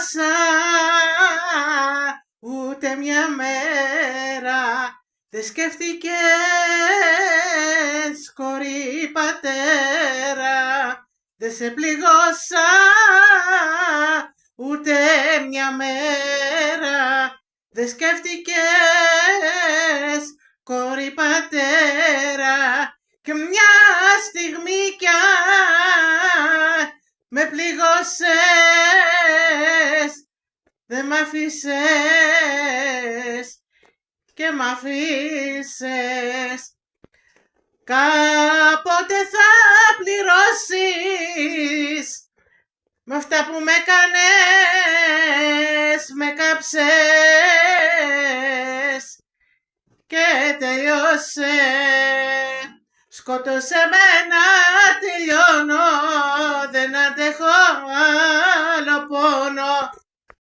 πληγώσα ούτε μια μέρα. Δεν σκέφτηκες κορή πατέρα. Δεν σε πληγώσα ούτε μια μέρα. Δεν σκέφτηκες κορή πατέρα. Και μια στιγμή κι αν με πληγώσες, δεν μ' αφήσες και μ' αφήσες. Κάποτε θα πληρώσεις με αυτά που με κάνες, με κάψες και τελειώσε. Σκότωσε με να τελειώνω, δεν αντέχω άλλο πόνο.